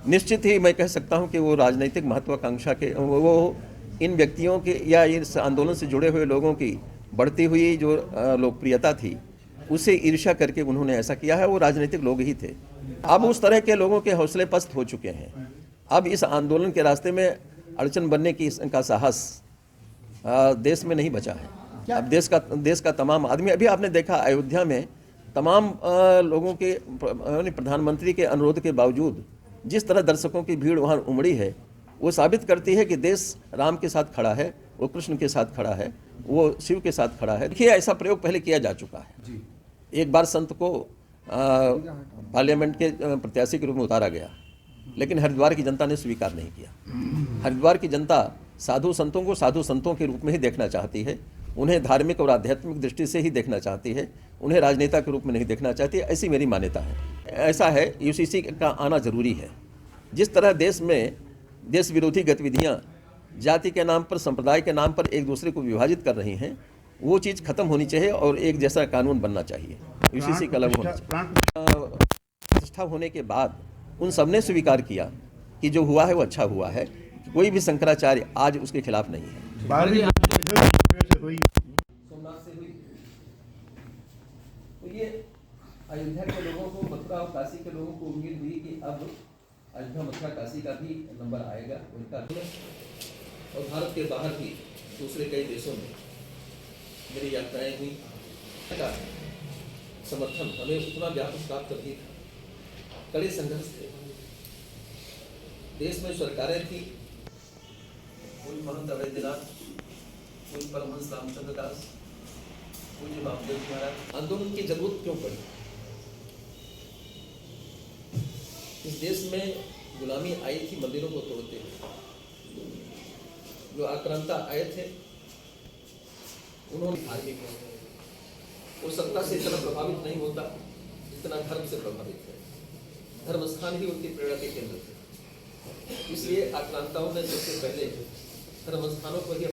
निश्चित ही मैं कह सकता हूं कि वो राजनीतिक महत्वाकांक्षा के वो इन व्यक्तियों के या इस आंदोलन से जुड़े हुए लोगों की बढ़ती हुई जो लोकप्रियता थी, उसे ईर्ष्या करके उन्होंने ऐसा किया है। वो राजनीतिक लोग ही थे। अब उस तरह के लोगों के हौसले पस्त हो चुके हैं। अब इस आंदोलन के रास्ते में अड़चन बनने का साहस देश में नहीं बचा है। अब देश का तमाम आदमी, अभी आपने देखा अयोध्या में तमाम लोगों के प्रधानमंत्री के अनुरोध के बावजूद जिस तरह दर्शकों की भीड़ वहाँ उमड़ी है, वो साबित करती है कि देश राम के साथ खड़ा है, वो कृष्ण के साथ खड़ा है, वो शिव के साथ खड़ा है। देखिए, ऐसा प्रयोग पहले किया जा चुका है। एक बार संत को पार्लियामेंट के प्रत्याशी के रूप में उतारा गया, लेकिन हरिद्वार की जनता ने स्वीकार नहीं किया। हरिद्वार की जनता साधु संतों को साधु संतों के रूप में ही देखना चाहती है, उन्हें धार्मिक और आध्यात्मिक दृष्टि से ही देखना चाहती है, उन्हें राजनेता के रूप में नहीं देखना चाहती है। ऐसी मेरी मान्यता है। ऐसा है, यूसीसी का आना जरूरी है। जिस तरह देश में देश विरोधी गतिविधियां जाति के नाम पर, संप्रदाय के नाम पर एक दूसरे को विभाजित कर रही हैं, वो चीज़ खत्म होनी चाहिए और एक जैसा कानून बनना चाहिए। यूसीसी का अलग होना चाहिए। प्रतिष्ठा होने के बाद उन सबने स्वीकार किया कि जो हुआ है वो अच्छा हुआ है। कोई भी शंकराचार्य आज उसके खिलाफ नहीं है। सोमनाथ से हुई तो ये अयोध्या के लोगों को, मथुरा और काशी के लोगों को उम्मीद हुई कि अब अयोध्या, मथुरा, काशी का भी नंबर आएगा उनका। और भारत के बाहर भी दूसरे कई देशों में मेरी यात्राएं हुई। का समर्थन हमें उतना व्यापक प्राप्त नहीं था। कड़े संघर्ष थे। देश में सरकारें थी, पूज्य महंत अवैधनाथ, पूज्य परमहंस रामचंद्र दास, पूज्य वामदेव महाराज। आंदोलन की जरूरत क्यों पड़ी? इस देश में गुलामी आई थी मंदिरों को तोड़ते हुए। जो आक्रांता आए थे उन्होंने धार्मिक है, वो सत्ता से इतना प्रभावित नहीं होता जितना धर्म से प्रभावित है। धर्म स्थान ही उनकी प्रेरणा के केंद्र थे। इसलिए आक्रांताओं ने सबसे पहले धर्म स्थानों को ही